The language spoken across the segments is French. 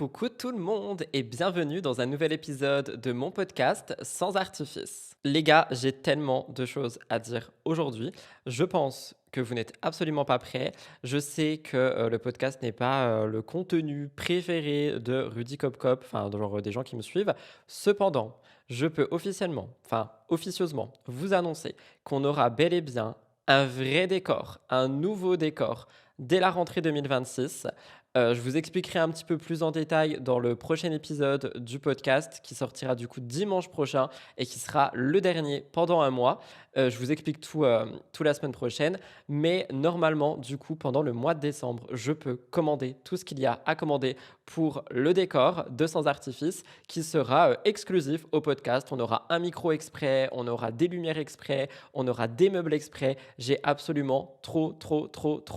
Coucou tout le monde et bienvenue dans un nouvel épisode de mon podcast Sans artifice. Les gars, j'ai tellement de choses à dire aujourd'hui. Je pense que vous n'êtes absolument pas prêts. Je sais que le podcast n'est pas le contenu préféré de Rudy Cop, enfin genre des gens qui me suivent. Cependant, je peux officieusement vous annoncer qu'on aura bel et bien un vrai décor, un nouveau décor dès la rentrée 2026. Je vous expliquerai un petit peu plus en détail dans le prochain épisode du podcast qui sortira du coup dimanche prochain et qui sera le dernier pendant un mois. Je vous explique tout la semaine prochaine. Mais normalement, du coup, pendant le mois de décembre, je peux commander tout ce qu'il y a à commander pour le décor de Sans Artifice qui sera exclusif au podcast. On aura un micro exprès, on aura des lumières exprès, on aura des meubles exprès. J'ai absolument trop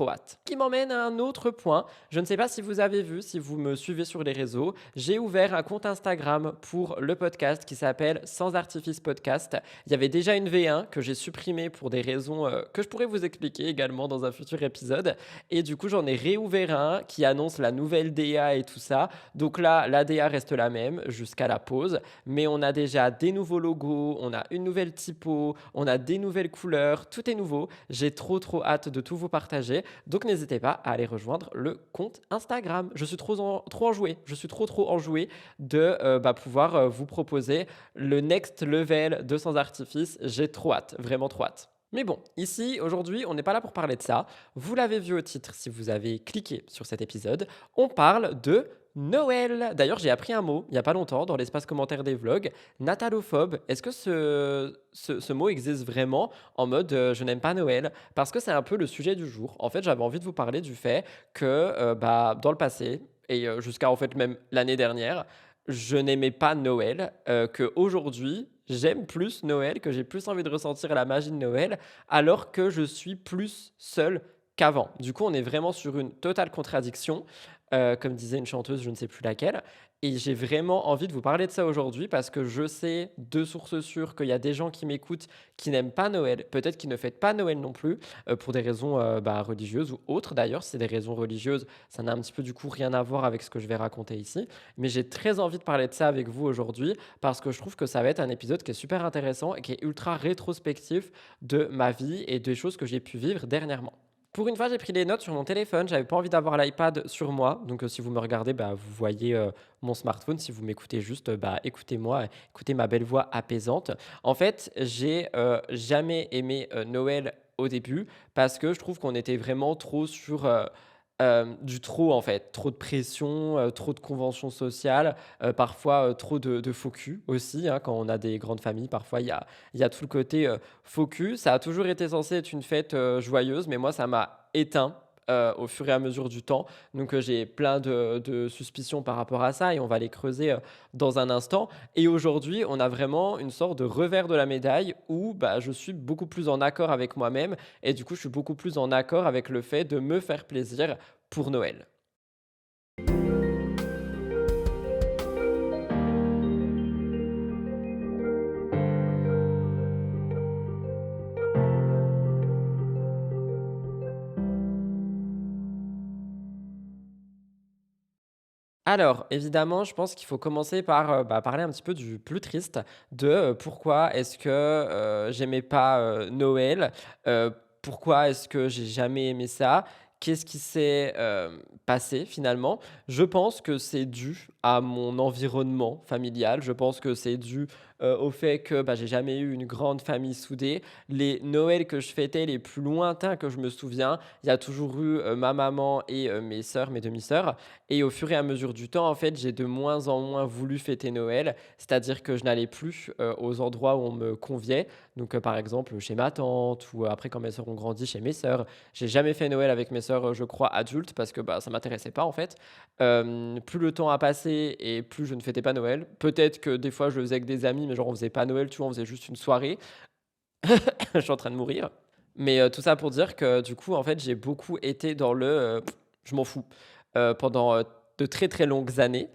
hâte. Qui m'emmène à un autre point. Je ne sais pas si vous avez vu, si vous me suivez sur les réseaux, j'ai ouvert un compte Instagram pour le podcast qui s'appelle Sans Artifice Podcast. Il y avait déjà une V1 que j'ai supprimée pour des raisons que je pourrais vous expliquer également dans un futur épisode. Et du coup, j'en ai réouvert un qui annonce la nouvelle DA et tout ça. Donc là, la DA reste la même jusqu'à la pause, mais on a déjà des nouveaux logos, on a une nouvelle typo, on a des nouvelles couleurs, tout est nouveau. J'ai trop hâte de tout vous partager. Donc n'hésitez pas à aller rejoindre le compte Instagram. Je suis trop enjoué. Je suis trop enjoué de pouvoir vous proposer le next level de Sans Artifice. J'ai trop hâte, vraiment trop hâte. Mais bon, ici, aujourd'hui, on n'est pas là pour parler de ça. Vous l'avez vu au titre si vous avez cliqué sur cet épisode. On parle de Noël. D'ailleurs, j'ai appris un mot il n'y a pas longtemps dans l'espace commentaire des vlogs. Natalophobe. Est-ce que ce mot existe vraiment en mode je n'aime pas Noël? Parce que c'est un peu le sujet du jour. En fait, j'avais envie de vous parler du fait que dans le passé, et jusqu'à en fait même l'année dernière, je n'aimais pas Noël, qu'aujourd'hui, j'aime plus Noël, que j'ai plus envie de ressentir la magie de Noël, alors que je suis plus seul qu'avant. Du coup, on est vraiment sur une totale contradiction, comme disait une chanteuse, je ne sais plus laquelle. Et j'ai vraiment envie de vous parler de ça aujourd'hui parce que je sais de sources sûres qu'il y a des gens qui m'écoutent qui n'aiment pas Noël, peut-être qui ne fêtent pas Noël non plus, pour des raisons religieuses ou autres d'ailleurs. Si c'est des raisons religieuses, ça n'a un petit peu du coup rien à voir avec ce que je vais raconter ici. Mais j'ai très envie de parler de ça avec vous aujourd'hui parce que je trouve que ça va être un épisode qui est super intéressant et qui est ultra rétrospectif de ma vie et des choses que j'ai pu vivre dernièrement. Pour une fois, j'ai pris des notes sur mon téléphone. J'avais pas envie d'avoir l'iPad sur moi. Donc, si vous me regardez, vous voyez mon smartphone. Si vous m'écoutez juste, écoutez-moi, écoutez ma belle voix apaisante. En fait, j'ai jamais aimé Noël au début parce que je trouve qu'on était vraiment trop sur du trop en fait, trop de pression, trop de conventions sociales, parfois, trop de faux culs aussi, hein. Quand on a des grandes familles, parfois il y a tout le côté, faux cul. Ça a toujours été censé être une fête, joyeuse, mais moi ça m'a éteint, au fur et à mesure du temps. Donc, j'ai plein de suspicions par rapport à ça et on va les creuser, dans un instant. Et aujourd'hui, on a vraiment une sorte de revers de la médaille où, je suis beaucoup plus en accord avec moi-même et du coup, je suis beaucoup plus en accord avec le fait de me faire plaisir pour Noël. Alors, évidemment, je pense qu'il faut commencer par, parler un petit peu du plus triste, de, pourquoi est-ce que, j'aimais pas, Noël? Pourquoi est-ce que j'ai jamais aimé ça? Qu'est-ce qui s'est, passé finalement? Je pense que c'est dû à mon environnement familial. Je pense que c'est dû, au fait que, j'ai jamais eu une grande famille soudée. Les Noëls que je fêtais, les plus lointains que je me souviens, il y a toujours eu, ma maman et mes sœurs, mes demi-sœurs. Et au fur et à mesure du temps, en fait, j'ai de moins en moins voulu fêter Noël. C'est-à-dire que je n'allais plus, aux endroits où on me conviait. Donc, par exemple, chez ma tante ou après quand mes sœurs ont grandi, chez mes sœurs. J'ai jamais fait Noël avec mes sœurs, je crois, adultes parce que, ça m'intéressait pas, en fait. Plus le temps a passé et plus je ne fêtais pas Noël. Peut-être que des fois, je le faisais avec des amis, mais genre on faisait pas Noël, tu vois? On faisait juste une soirée. Je suis en train de mourir. Mais, tout ça pour dire que du coup, en fait, j'ai beaucoup été dans le, je m'en fous, pendant, de très longues années,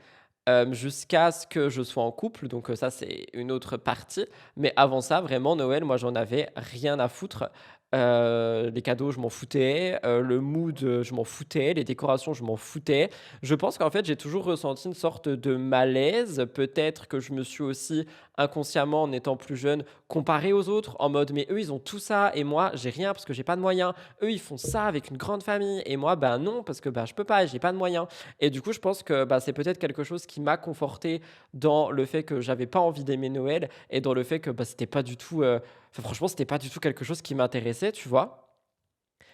jusqu'à ce que je sois en couple. Donc, ça, c'est une autre partie. Mais avant ça, vraiment, Noël, moi, j'en avais rien à foutre. Les cadeaux, je m'en foutais, le mood, je m'en foutais, les décorations, je m'en foutais. Je pense qu'en fait, j'ai toujours ressenti une sorte de malaise. Peut-être que je me suis aussi inconsciemment, en étant plus jeune, comparé aux autres en mode: «Mais eux, ils ont tout ça et moi, j'ai rien parce que j'ai pas de moyens. Eux, ils font ça avec une grande famille et moi, bah, non, parce que, bah, je peux pas, j'ai pas de moyens». Et du coup, je pense que, bah, c'est peut-être quelque chose qui m'a conforté dans le fait que j'avais pas envie d'aimer Noël et dans le fait que, bah, c'était pas du tout, enfin, franchement, c'était pas du tout quelque chose qui m'intéressait, tu vois?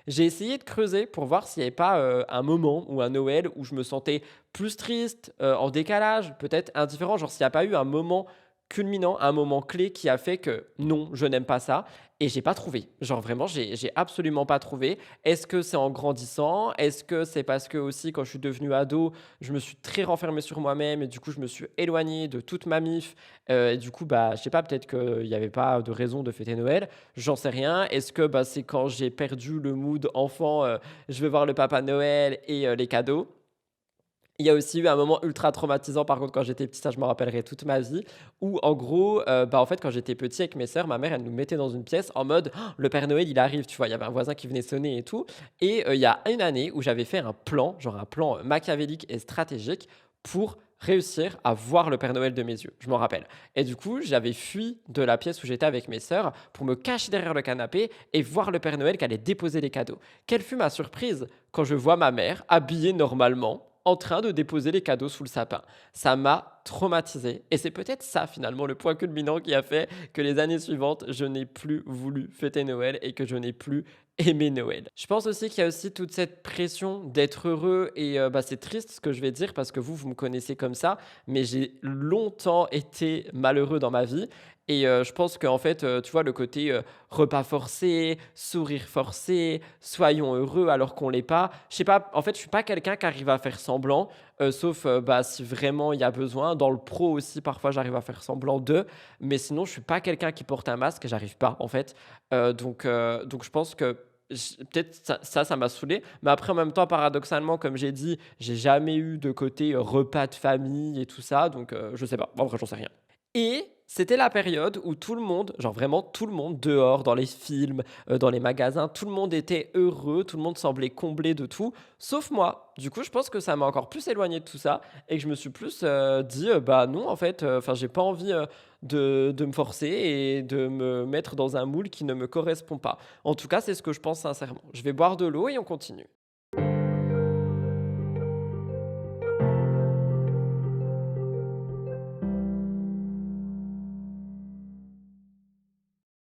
J'ai essayé de creuser pour voir s'il y avait pas, un moment ou un Noël où je me sentais plus triste, en décalage, peut-être indifférent, genre s'il y a pas eu un moment culminant, un moment clé qui a fait que non, je n'aime pas ça et j'ai pas trouvé. Genre vraiment, j'ai absolument pas trouvé. Est-ce que c'est en grandissant? Est-ce que c'est parce que aussi quand je suis devenu ado, je me suis très renfermé sur moi-même et du coup je me suis éloigné de toute ma mif, et du coup, bah, je sais pas, peut-être qu'il y avait pas de raison de fêter Noël. J'en sais rien. Est-ce que, bah, c'est quand j'ai perdu le mood enfant, je veux voir le papa Noël et les cadeaux? Il y a aussi eu un moment ultra traumatisant par contre quand j'étais petit, ça je m'en rappellerai toute ma vie, où en gros, bah, en fait quand j'étais petit avec mes sœurs, ma mère elle nous mettait dans une pièce en mode: «Oh, «Le Père Noël il arrive», tu vois? Il y avait un voisin qui venait sonner et tout et il y a une année où j'avais fait un plan, genre un plan, machiavélique et stratégique pour réussir à voir le Père Noël de mes yeux, je m'en rappelle. Et du coup, j'avais fui de la pièce où j'étais avec mes sœurs pour me cacher derrière le canapé et voir le Père Noël qui allait déposer les cadeaux. Quelle fut ma surprise quand je vois ma mère habillée normalement, en train de déposer les cadeaux sous le sapin. Ça m'a traumatisé et c'est peut-être ça finalement le point culminant qui a fait que les années suivantes, je n'ai plus voulu fêter Noël et que je n'ai plus aimé Noël. Je pense aussi qu'il y a aussi toute cette pression d'être heureux et bah, c'est triste ce que je vais dire parce que vous me connaissez comme ça, mais j'ai longtemps été malheureux dans ma vie et je pense qu'en fait, tu vois le côté, repas forcé, sourire forcé, soyons heureux alors qu'on l'est pas. Je sais pas, en fait, je suis pas quelqu'un qui arrive à faire semblant, sauf, bah, si vraiment il y a besoin. Dans le pro aussi, parfois, j'arrive à faire semblant de, mais sinon, je suis pas quelqu'un qui porte un masque, j'arrive pas, en fait. Donc je pense que peut-être ça m'a saoulé. Mais après, en même temps, paradoxalement, comme j'ai dit, j'ai jamais eu de côté, repas de famille et tout ça, donc je sais pas. En vrai, j'en sais rien. Et c'était la période où tout le monde, genre vraiment tout le monde, dehors, dans les films, dans les magasins, tout le monde était heureux, tout le monde semblait comblé de tout, sauf moi. Du coup, je pense que ça m'a encore plus éloigné de tout ça et que je me suis plus, dit, «Bah non, en fait, enfin, j'ai pas envie, de me forcer et de me mettre dans un moule qui ne me correspond pas». En tout cas, c'est ce que je pense sincèrement. Je vais boire de l'eau et on continue.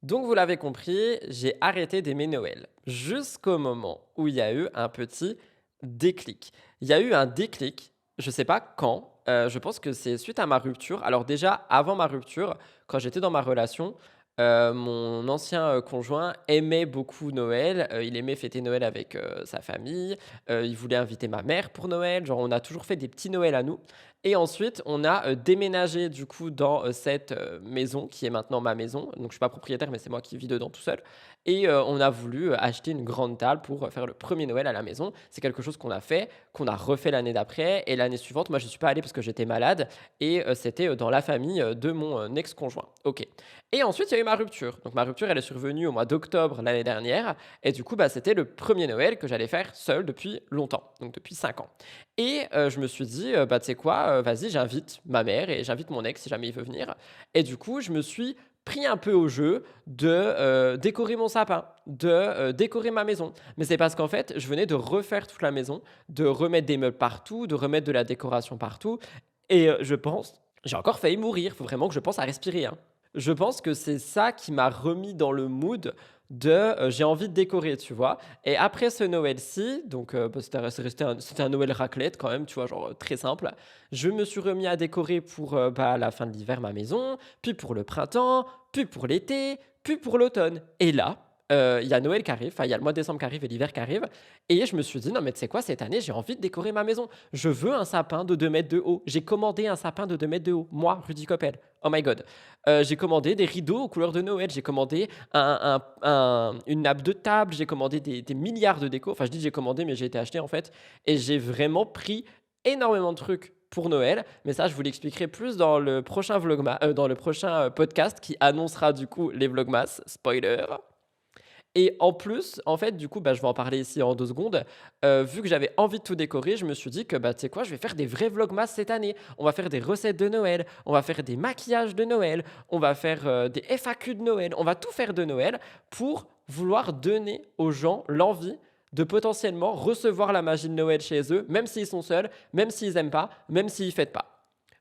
Donc vous l'avez compris, j'ai arrêté d'aimer Noël. Jusqu'au moment où il y a eu un petit déclic. Il y a eu un déclic, je ne sais pas quand, je pense que c'est suite à ma rupture. Alors déjà, avant ma rupture, quand j'étais dans ma relation, mon ancien, conjoint aimait beaucoup Noël, il aimait fêter Noël avec, sa famille, il voulait inviter ma mère pour Noël, genre on a toujours fait des petits Noëls à nous et ensuite on a, déménagé du coup dans, cette, maison qui est maintenant ma maison. Donc je suis pas propriétaire mais c'est moi qui vis dedans tout seul et on a voulu, acheter une grande table pour, faire le premier Noël à la maison. C'est quelque chose qu'on a fait, qu'on a refait l'année d'après et l'année suivante, moi je suis pas allé parce que j'étais malade et c'était, dans la famille, de mon, ex-conjoint. OK. Et ensuite, il y a eu ma rupture. Donc ma rupture, elle est survenue au mois d'octobre l'année dernière. Et du coup, bah, c'était le premier Noël que j'allais faire seul depuis longtemps, donc depuis 5 ans. Et je me suis dit, bah, tu sais quoi, vas-y, j'invite ma mère et j'invite mon ex si jamais il veut venir. Et du coup, je me suis pris un peu au jeu de décorer mon sapin, de décorer ma maison. Mais c'est parce qu'en fait, je venais de refaire toute la maison, de remettre des meubles partout, de remettre de la décoration partout. Et je pense, j'ai encore failli mourir. Il faut vraiment que je pense à respirer, hein. Je pense que c'est ça qui m'a remis dans le mood de, j'ai envie de décorer, tu vois? Et après ce Noël-ci, donc bah, c'était un Noël raclette quand même, tu vois? Genre, très simple. Je me suis remis à décorer pour, bah, la fin de l'hiver ma maison, puis pour le printemps, puis pour l'été, puis pour l'automne. Et là, il y a Noël qui arrive, enfin il y a le mois de décembre qui arrive et l'hiver qui arrive et je me suis dit: «Non mais tu sais quoi? Cette année, j'ai envie de décorer ma maison. Je veux un sapin de 2 mètres de haut». J'ai commandé un sapin de 2 mètres de haut, moi, Rudy Coppel. Oh my god. J'ai commandé des rideaux aux couleurs de Noël, j'ai commandé une nappe de table, j'ai commandé des milliards de déco. Enfin, je dis j'ai commandé, mais j'ai été acheté en fait et j'ai vraiment pris énormément de trucs pour Noël, mais ça, je vous l'expliquerai plus dans le prochain dans le prochain, podcast qui annoncera du coup les vlogmas, spoiler. Et en plus, en fait, du coup, je vais en parler ici en 2 secondes. Vu que j'avais envie de tout décorer, je me suis dit que, tu sais quoi? Je vais faire des vrais vlogmas cette année. On va faire des recettes de Noël, on va faire des maquillages de Noël, on va faire, des FAQ de Noël, on va tout faire de Noël pour vouloir donner aux gens l'envie de potentiellement recevoir la magie de Noël chez eux, même s'ils sont seuls, même s'ils aiment pas, même s'ils fêtent pas.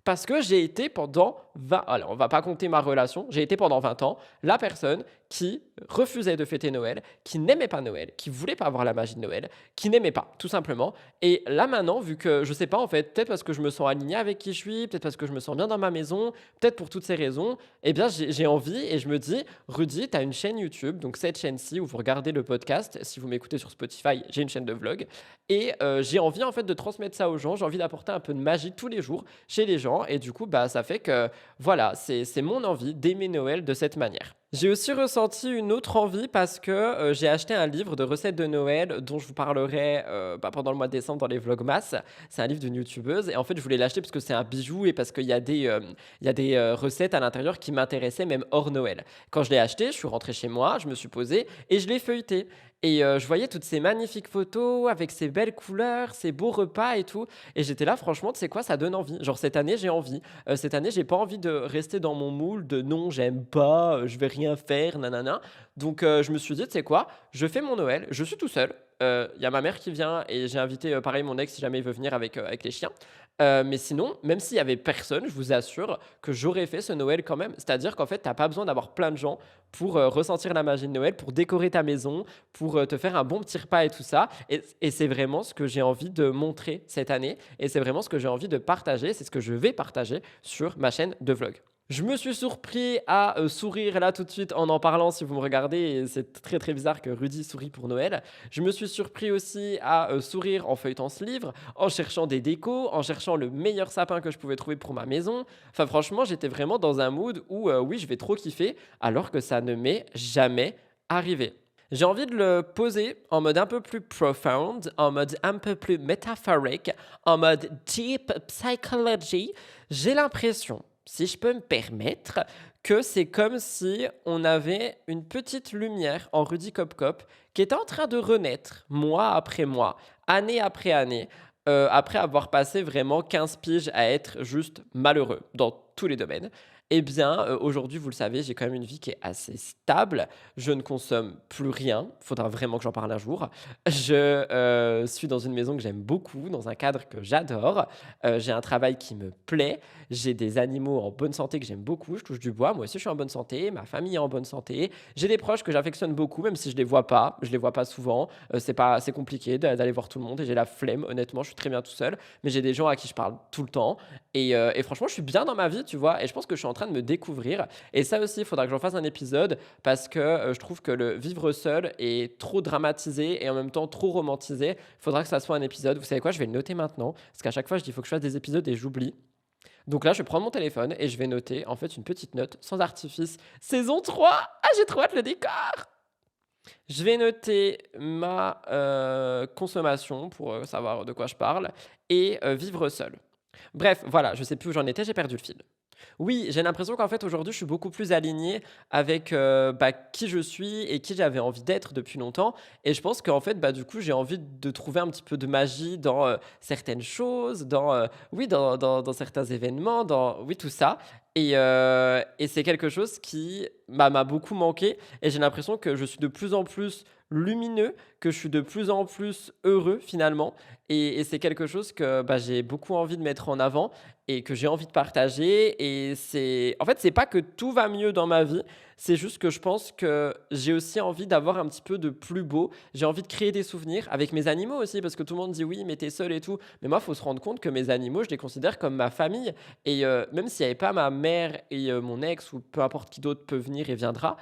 Parce que j'ai été pendant 20, alors on va pas compter ma relation, j'ai été pendant 20 ans la personne qui refusait de fêter Noël, qui n'aimait pas Noël, qui voulait pas avoir la magie de Noël, qui n'aimait pas, tout simplement. Et là maintenant, vu que je sais pas en fait, peut-être parce que je me sens aligné avec qui je suis, peut-être parce que je me sens bien dans ma maison, peut-être pour toutes ces raisons, eh bien j'ai envie et je me dis, Rudy, tu as une chaîne YouTube, donc cette chaîne-ci où vous regardez le podcast, si vous m'écoutez sur Spotify, j'ai une chaîne de vlog, et j'ai envie en fait de transmettre ça aux gens, j'ai envie d'apporter un peu de magie tous les jours chez les gens, et du coup, ça fait que voilà, c'est mon envie d'aimer Noël de cette manière. J'ai aussi ressenti une autre envie parce que j'ai acheté un livre de recettes de Noël dont je vous parlerai pendant le mois de décembre dans les vlogmas. C'est un livre d'une youtubeuse et en fait je voulais l'acheter parce que c'est un bijou et parce qu'il y a des recettes à l'intérieur qui m'intéressaient même hors Noël. Quand je l'ai acheté, je suis rentré chez moi, je me suis posé et je l'ai feuilleté. Et je voyais toutes ces magnifiques photos avec ces belles couleurs, ces beaux repas et tout. Et j'étais là, franchement, tu sais quoi, ça donne envie. Genre cette année, j'ai envie. Cette année, j'ai pas envie de rester dans mon moule de non, j'aime pas, je vais rien faire, nanana. Donc je me suis dit, tu sais quoi, je fais mon Noël, je suis tout seul. Il y a ma mère qui vient et j'ai invité pareil mon ex si jamais il veut venir avec les chiens. Mais sinon, même s'il y avait personne, je vous assure que j'aurais fait ce Noël quand même. C'est-à-dire qu'en fait, t'as pas besoin d'avoir plein de gens pour ressentir la magie de Noël, pour décorer ta maison, pour te faire un bon petit repas et tout ça. Et c'est vraiment ce que j'ai envie de montrer cette année. Et c'est vraiment ce que j'ai envie de partager. C'est ce que je vais partager sur ma chaîne de vlog. Je me suis surpris à sourire là tout de suite en parlant si vous me regardez. Et c'est très très bizarre que Rudy sourit pour Noël. Je me suis surpris aussi à sourire en feuilletant ce livre, en cherchant des décos, en cherchant le meilleur sapin que je pouvais trouver pour ma maison. Enfin franchement, j'étais vraiment dans un mood où oui, je vais trop kiffer alors que ça ne m'est jamais arrivé. J'ai envie de le poser en mode un peu plus profound, en mode un peu plus métaphorique, en mode deep psychology. J'ai l'impression, si je peux me permettre, que c'est comme si on avait une petite lumière en Rudy Cop Cop qui est en train de renaître mois après mois, année après année, après avoir passé vraiment 15 piges à être juste malheureux dans tous les domaines. Eh bien, aujourd'hui, vous le savez, j'ai quand même une vie qui est assez stable. Je ne consomme plus rien. Il faudra vraiment que j'en parle un jour. Je suis dans une maison que j'aime beaucoup, dans un cadre que j'adore. J'ai un travail qui me plaît. J'ai des animaux en bonne santé que j'aime beaucoup. Je touche du bois. Moi aussi, je suis en bonne santé. Ma famille est en bonne santé. J'ai des proches que j'affectionne beaucoup, même si je les vois pas. Je les vois pas souvent. C'est compliqué d'aller voir tout le monde et j'ai la flemme. Honnêtement, je suis très bien tout seul. Mais j'ai des gens à qui je parle tout le temps. Et franchement, je suis bien dans ma vie, tu vois. Et je pense que je suis en train de me découvrir. Et ça aussi, il faudra que j'en fasse un épisode parce que je trouve que le vivre seul est trop dramatisé et en même temps trop romantisé. Il faudra que ça soit un épisode. Vous savez quoi? Je vais le noter maintenant parce qu'à chaque fois, je dis il faut que je fasse des épisodes et j'oublie. Donc là, je vais prendre mon téléphone et je vais noter en fait une petite note sans artifice. Saison 3. Ah, j'ai trop hâte le décor! Je vais noter ma consommation pour savoir de quoi je parle et vivre seul. Bref, voilà, je sais plus où j'en étais, j'ai perdu le fil. Oui, j'ai l'impression qu'en fait aujourd'hui je suis beaucoup plus aligné avec qui je suis et qui j'avais envie d'être depuis longtemps. Et je pense qu'en fait du coup j'ai envie de trouver un petit peu de magie dans certaines choses, dans certains événements, dans oui tout ça. Et c'est quelque chose qui m'a beaucoup manqué. Et j'ai l'impression que je suis de plus en plus lumineux, que je suis de plus en plus heureux finalement. Et c'est quelque chose que j'ai beaucoup envie de mettre en avant et que j'ai envie de partager. Et en fait, c'est pas que tout va mieux dans ma vie, c'est juste que je pense que j'ai aussi envie d'avoir un petit peu de plus beau. J'ai envie de créer des souvenirs avec mes animaux aussi, parce que tout le monde dit oui, mais t'es seul et tout. Mais moi, il faut se rendre compte que mes animaux, je les considère comme ma famille. Et même s'il n'y avait pas ma mère et mon ex, ou peu importe qui d'autre peut venir et viendra,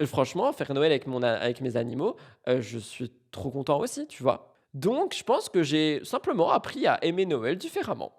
franchement, faire Noël avec mes animaux, je suis trop content aussi, tu vois. Donc, je pense que j'ai simplement appris à aimer Noël différemment.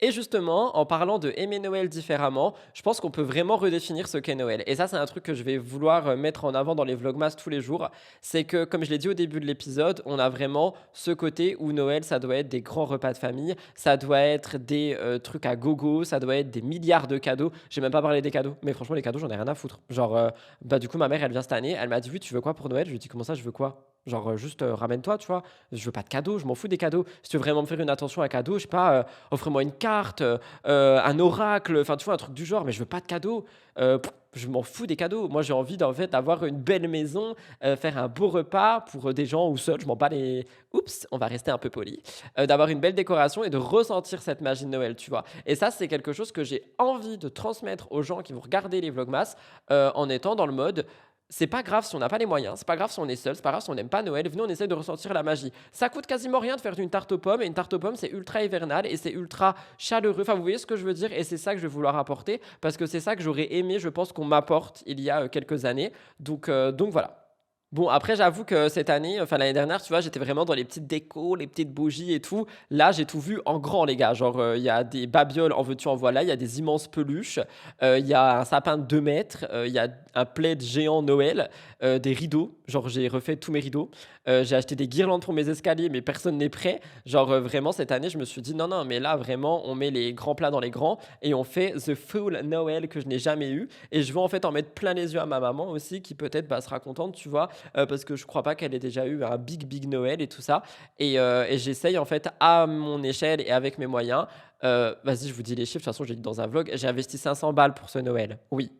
Et justement, en parlant de aimer Noël différemment, je pense qu'on peut vraiment redéfinir ce qu'est Noël. Et ça, c'est un truc que je vais vouloir mettre en avant dans les vlogmas tous les jours. C'est que, comme je l'ai dit au début de l'épisode, on a vraiment ce côté où Noël, ça doit être des grands repas de famille, ça doit être des trucs à gogo, ça doit être des milliards de cadeaux. J'ai même pas parlé des cadeaux, mais franchement, les cadeaux, j'en ai rien à foutre. Genre, bah, du coup, ma mère, elle vient cette année, elle m'a dit, oui, tu veux quoi pour Noël? Je lui ai dit, comment ça, je veux quoi? Genre, juste ramène-toi, tu vois. Je veux pas de cadeaux, je m'en fous des cadeaux. Si tu veux vraiment me faire une attention à un cadeau, je sais pas, offre-moi une carte, un oracle, enfin, tu vois, un truc du genre, mais je veux pas de cadeaux. Je m'en fous des cadeaux. Moi, j'ai envie en fait d'avoir une belle maison, faire un beau repas pour des gens ou seul. Je m'en bats les. Oups, on va rester un peu poli. D'avoir une belle décoration et de ressentir cette magie de Noël, tu vois. Et ça, c'est quelque chose que j'ai envie de transmettre aux gens qui vont regarder les vlogmas en étant dans le mode. C'est pas grave si on n'a pas les moyens, c'est pas grave si on est seul, c'est pas grave si on n'aime pas Noël. Venez, on essaie de ressentir la magie. Ça coûte quasiment rien de faire une tarte aux pommes, et une tarte aux pommes, c'est ultra hivernal et c'est ultra chaleureux. Enfin, vous voyez ce que je veux dire? Et c'est ça que je vais vouloir apporter parce que c'est ça que j'aurais aimé, je pense, qu'on m'apporte il y a quelques années. Donc voilà. Bon, après, j'avoue que cette année, enfin l'année dernière, tu vois, j'étais vraiment dans les petites décos, les petites bougies et tout. Là, j'ai tout vu en grand, les gars. Genre, il y a des babioles, en veux-tu, en voilà. Il y a des immenses peluches. Il y a un sapin de 2 mètres. Il y a un plaid géant Noël. Des rideaux. Genre, j'ai refait tous mes rideaux. J'ai acheté des guirlandes pour mes escaliers, mais personne n'est prêt. Genre, vraiment, cette année, je me suis dit, non, non, mais là, vraiment, on met les grands plats dans les grands et on fait the full Noël que je n'ai jamais eu. Et je veux en fait en mettre plein les yeux à ma maman aussi, qui peut-être bah, sera contente, tu vois, parce que je crois pas qu'elle ait déjà eu un big Noël et tout ça. Et j'essaye en fait à mon échelle et avec mes moyens. Vas-y, je vous dis les chiffres. De toute façon, j'ai dit dans un vlog, j'ai investi 500 balles pour ce Noël. Oui.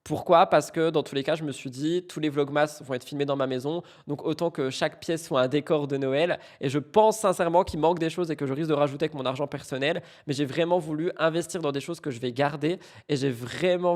Pourquoi? Parce que dans tous les cas, je me suis dit, tous les vlogmas vont être filmés dans ma maison, donc autant que chaque pièce soit un décor de Noël. Et je pense sincèrement qu'il manque des choses et que je risque de rajouter avec mon argent personnel. Mais j'ai vraiment voulu investir dans des choses que je vais garder. Et j'ai vraiment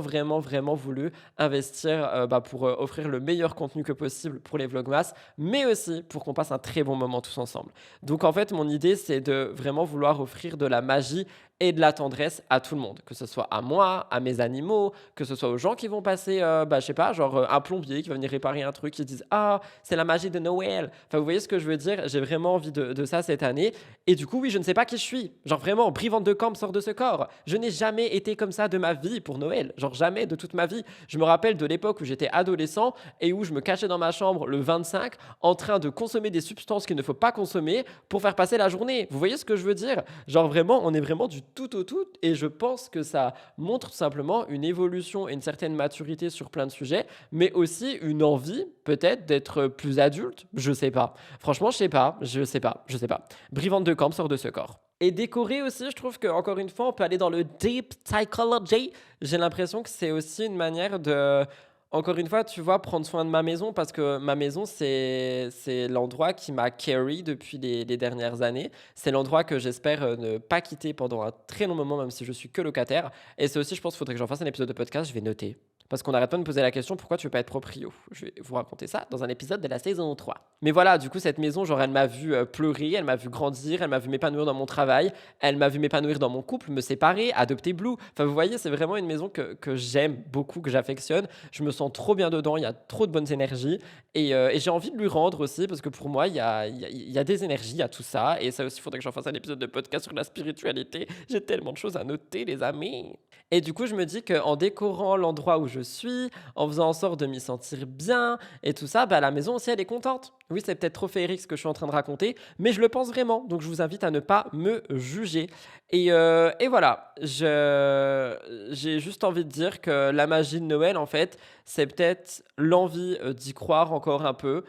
voulu investir bah, pour offrir le meilleur contenu que possible pour les vlogmas, mais aussi pour qu'on passe un très bon moment tous ensemble. Donc en fait, mon idée, c'est de vraiment vouloir offrir de la magie et de la tendresse à tout le monde, que ce soit à moi, à mes animaux, que ce soit aux gens qui vont passer, bah, je sais pas, genre un plombier qui va venir réparer un truc, qui disent ah c'est la magie de Noël. Enfin vous voyez ce que je veux dire? J'ai vraiment envie de ça cette année. Et du coup oui je ne sais pas qui je suis. Genre vraiment Brie Van de Kamp sort de ce corps. Je n'ai jamais été comme ça de ma vie pour Noël. Genre jamais de toute ma vie. Je me rappelle de l'époque où j'étais adolescent et où je me cachais dans ma chambre le 25 en train de consommer des substances qu'il ne faut pas consommer pour faire passer la journée. Vous voyez ce que je veux dire? Genre vraiment on est vraiment du tout au tout et je pense que ça montre tout simplement une évolution et une certaine maturité sur plein de sujets, mais aussi une envie peut-être d'être plus adulte, je sais pas. Franchement, je sais pas. Brie Van de Kamp sort de ce corps. Et décorer aussi, je trouve qu'encore une fois, on peut aller dans le deep psychology. J'ai l'impression que c'est aussi une manière de encore une fois, tu vois, prendre soin de ma maison parce que ma maison, c'est l'endroit qui m'a carry depuis les dernières années. C'est l'endroit que j'espère ne pas quitter pendant un très long moment, même si je suis que locataire. Et c'est aussi, je pense, qu'il faudrait que j'en fasse un épisode de podcast. Je vais noter. Parce qu'on n'arrête pas de me poser la question pourquoi tu veux pas être proprio. Je vais vous raconter ça dans un épisode de la saison 3. Mais voilà, du coup, cette maison, genre, elle m'a vu pleurer, elle m'a vu grandir, elle m'a vu m'épanouir dans mon travail, elle m'a vu m'épanouir dans mon couple, me séparer, adopter Blue. Enfin, vous voyez, c'est vraiment une maison que j'aime beaucoup, que j'affectionne. Je me sens trop bien dedans, il y a trop de bonnes énergies. Et j'ai envie de lui rendre aussi, parce que pour moi, il y a des énergies, il y a tout ça. Et ça aussi, il faudrait que j'en fasse un épisode de podcast sur la spiritualité. J'ai tellement de choses à noter, les amis. Et du coup, je me dis qu'en décorant l'endroit où je suis, en faisant en sorte de m'y sentir bien et tout ça, bah, la maison aussi, elle est contente. Oui, c'est peut-être trop féerique ce que je suis en train de raconter, mais je le pense vraiment. Donc, je vous invite à ne pas me juger. Et voilà, j'ai juste envie de dire que la magie de Noël, en fait, c'est peut-être l'envie d'y croire encore un peu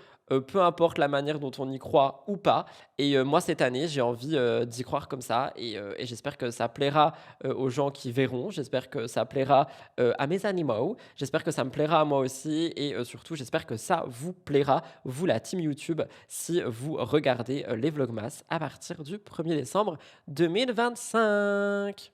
importe la manière dont on y croit ou pas. Et moi, cette année, j'ai envie d'y croire comme ça. Et j'espère que ça plaira aux gens qui verront. J'espère que ça plaira à mes animaux. J'espère que ça me plaira à moi aussi. Et surtout, j'espère que ça vous plaira, vous, la team YouTube, si vous regardez les Vlogmas à partir du 1er décembre 2025.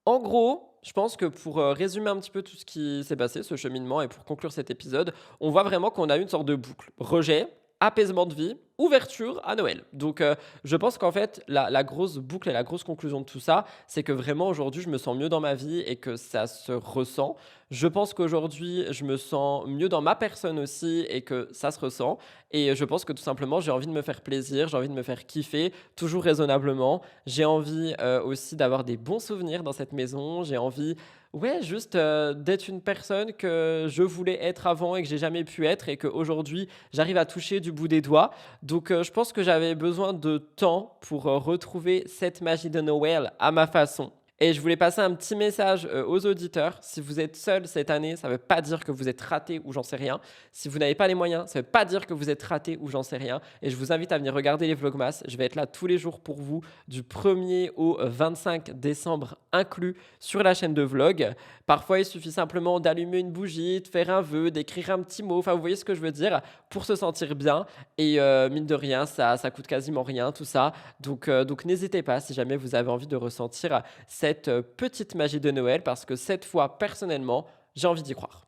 En gros, je pense que pour résumer un petit peu tout ce qui s'est passé, ce cheminement, et pour conclure cet épisode, on voit vraiment qu'on a une sorte de boucle. Rejet, apaisement de vie, ouverture à Noël. Donc, je pense qu'en fait, la grosse boucle et la grosse conclusion de tout ça, c'est que vraiment aujourd'hui, je me sens mieux dans ma vie et que ça se ressent. Je pense qu'aujourd'hui, je me sens mieux dans ma personne aussi et que ça se ressent. Et je pense que tout simplement, j'ai envie de me faire plaisir, j'ai envie de me faire kiffer, toujours raisonnablement. J'ai envie aussi d'avoir des bons souvenirs dans cette maison. J'ai envie, ouais, juste d'être une personne que je voulais être avant et que j'ai jamais pu être et qu'aujourd'hui, j'arrive à toucher du bout des doigts. Donc, je pense que j'avais besoin de temps pour retrouver cette magie de Noël à ma façon. Et je voulais passer un petit message aux auditeurs. Si vous êtes seul cette année, ça ne veut pas dire que vous êtes raté ou j'en sais rien. Si vous n'avez pas les moyens, ça ne veut pas dire que vous êtes raté ou j'en sais rien. Et je vous invite à venir regarder les Vlogmas. Je vais être là tous les jours pour vous, du 1er au 25 décembre inclus sur la chaîne de vlog. Parfois, il suffit simplement d'allumer une bougie, de faire un vœu, d'écrire un petit mot. Enfin, vous voyez ce que je veux dire, pour se sentir bien. Et mine de rien, ça coûte quasiment rien, tout ça. Donc n'hésitez pas si jamais vous avez envie de ressentir cette petite magie de Noël, parce que cette fois, personnellement, j'ai envie d'y croire.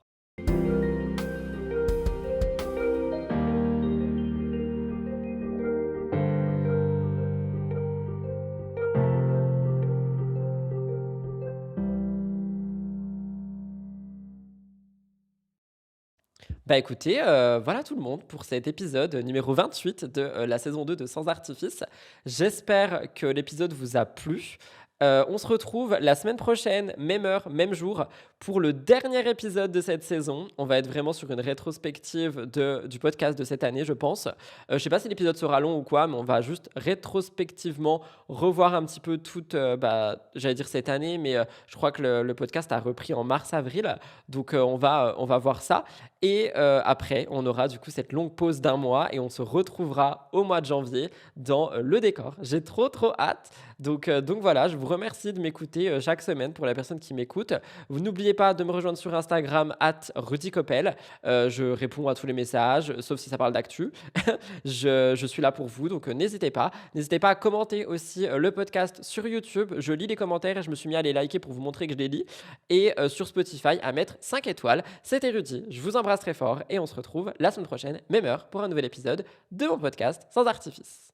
Bah écoutez, voilà tout le monde pour cet épisode numéro 28 de la saison 2 de Sans Artifice. J'espère que l'épisode vous a plu. On se retrouve la semaine prochaine, même heure, même jour, pour le dernier épisode de cette saison. On va être vraiment sur une rétrospective du podcast de cette année, je pense. Je ne sais pas si l'épisode sera long ou quoi, mais on va juste rétrospectivement revoir un petit peu toute, j'allais dire cette année, mais je crois que le podcast a repris en mars-avril. Donc on va voir ça. Et après, on aura du coup cette longue pause d'un mois et on se retrouvera au mois de janvier dans le décor. J'ai trop hâte. Donc voilà, je vous remercie de m'écouter chaque semaine pour la personne qui m'écoute. Vous n'oubliez pas de me rejoindre sur Instagram @rudycoppel. Je réponds à tous les messages, sauf si ça parle d'actu. Je suis là pour vous, donc n'hésitez pas. N'hésitez pas à commenter aussi le podcast sur YouTube. Je lis les commentaires et je me suis mis à les liker pour vous montrer que je les lis. Et sur Spotify, à mettre 5 étoiles. C'était Rudy, je vous embrasse très fort et on se retrouve la semaine prochaine, même heure, pour un nouvel épisode de mon podcast Sans Artifice.